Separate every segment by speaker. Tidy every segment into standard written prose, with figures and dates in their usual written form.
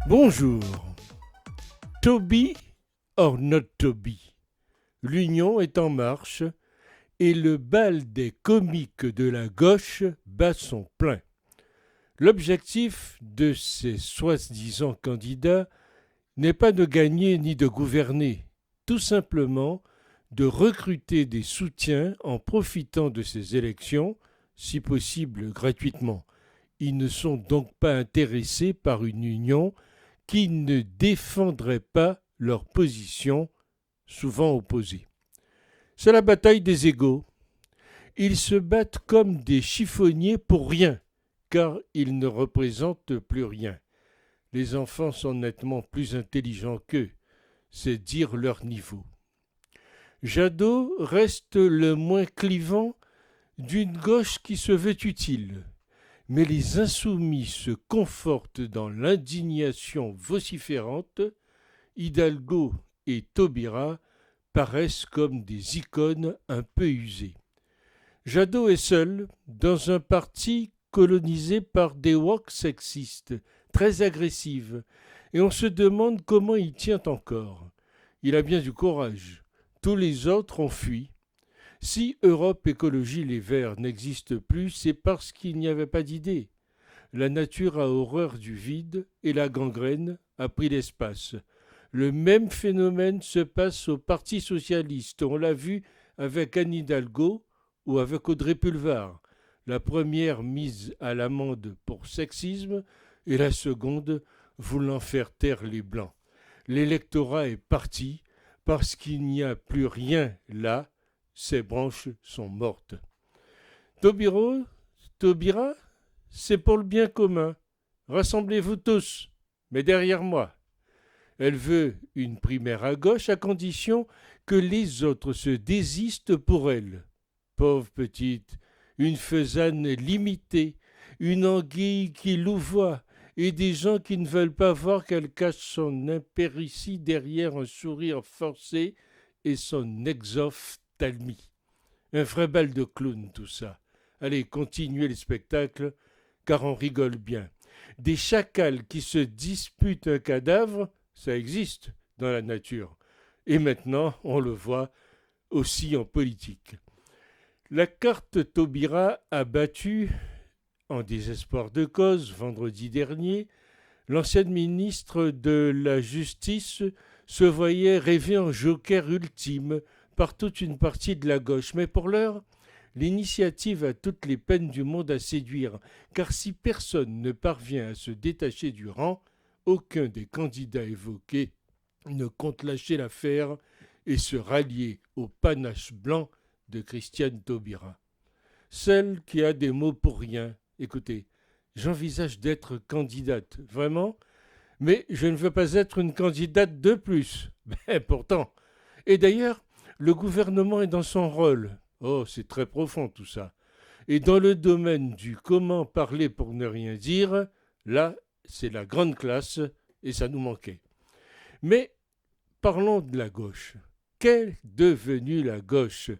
Speaker 1: Bonjour. To be or not to be, l'union est en marche et le bal des comiques de la gauche bat son plein. L'objectif de ces soi-disant candidats n'est pas de gagner ni de gouverner, tout simplement de recruter des soutiens en profitant de ces élections, si possible gratuitement. Ils ne sont donc pas intéressés par une union qui ne défendrait pas leur position, souvent opposée. C'est la bataille des égaux. Ils se battent comme des chiffonniers pour rien, car ils ne représentent plus rien. Les enfants sont nettement plus intelligents qu'eux, c'est dire leur niveau. Jadot reste le moins clivant d'une gauche qui se veut utile, mais les insoumis se confortent dans l'indignation vociférante. Hidalgo et Taubira paraissent comme des icônes un peu usées. Jadot est seul dans un parti colonisé par des woke sexistes, très agressives, et on se demande comment il tient encore. Il a bien du courage. Tous les autres ont fui. Si Europe Écologie Les Verts n'existe plus, c'est parce qu'il n'y avait pas d'idée. La nature a horreur du vide et la gangrène a pris l'espace. Le même phénomène se passe au Parti socialiste. On l'a vu avec Anne Hidalgo ou avec Audrey Pulvar. La première mise à l'amende pour sexisme et la seconde voulant faire taire les Blancs. L'électorat est parti parce qu'il n'y a plus rien là. Ces branches sont mortes. Taubira, c'est pour le bien commun. Rassemblez-vous tous, mais derrière moi. Elle veut une primaire à gauche à condition que les autres se désistent pour elle. Pauvre petite, une faisane limitée, une anguille qui louvoie, et des gens qui ne veulent pas voir qu'elle cache son impéritie derrière un sourire forcé et son exophthalmie. Un vrai bal de clown tout ça. Allez, continuez les spectacles, car on rigole bien. Des chacals qui se disputent un cadavre, ça existe dans la nature. Et maintenant, on le voit aussi en politique. La carte Taubira a battu, en désespoir de cause, vendredi dernier, l'ancienne ministre de la Justice se voyait rêver en joker ultime par toute une partie de la gauche. Mais pour l'heure, l'initiative a toutes les peines du monde à séduire, car si personne ne parvient à se détacher du rang, aucun des candidats évoqués ne compte lâcher l'affaire et se rallier au panache blanc de Christiane Taubira. Celle qui a des mots pour rien. Écoutez, j'envisage d'être candidate, vraiment, mais je ne veux pas être une candidate de plus. Ben, pourtant. Et d'ailleurs, le gouvernement est dans son rôle. Oh, c'est très profond tout ça. Et dans le domaine du comment parler pour ne rien dire, là, c'est la grande classe et ça nous manquait. Mais parlons de la gauche. Qu'est devenue la gauche ?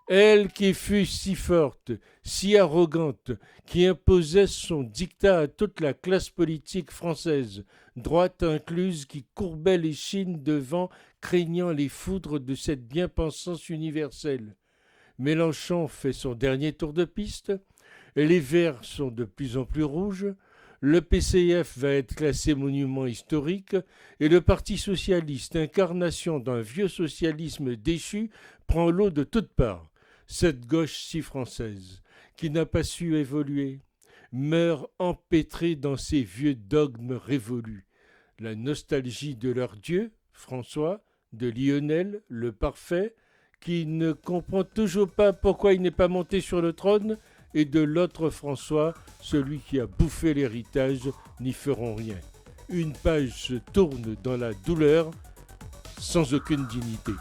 Speaker 1: Elle qui fut si forte, si arrogante, qui imposait son diktat à toute la classe politique française, droite incluse, qui courbait l'échine devant, craignant les foudres de cette bien-pensance universelle. Mélenchon fait son dernier tour de piste, les Verts sont de plus en plus rouges, le PCF va être classé monument historique et le Parti socialiste, incarnation d'un vieux socialisme déchu, prend l'eau de toutes parts. Cette gauche si française, qui n'a pas su évoluer, meurt empêtrée dans ses vieux dogmes révolus. La nostalgie de leur Dieu, François, de Lionel, le parfait, qui ne comprend toujours pas pourquoi il n'est pas monté sur le trône, et de l'autre François, celui qui a bouffé l'héritage, n'y feront rien. Une page se tourne dans la douleur, sans aucune dignité.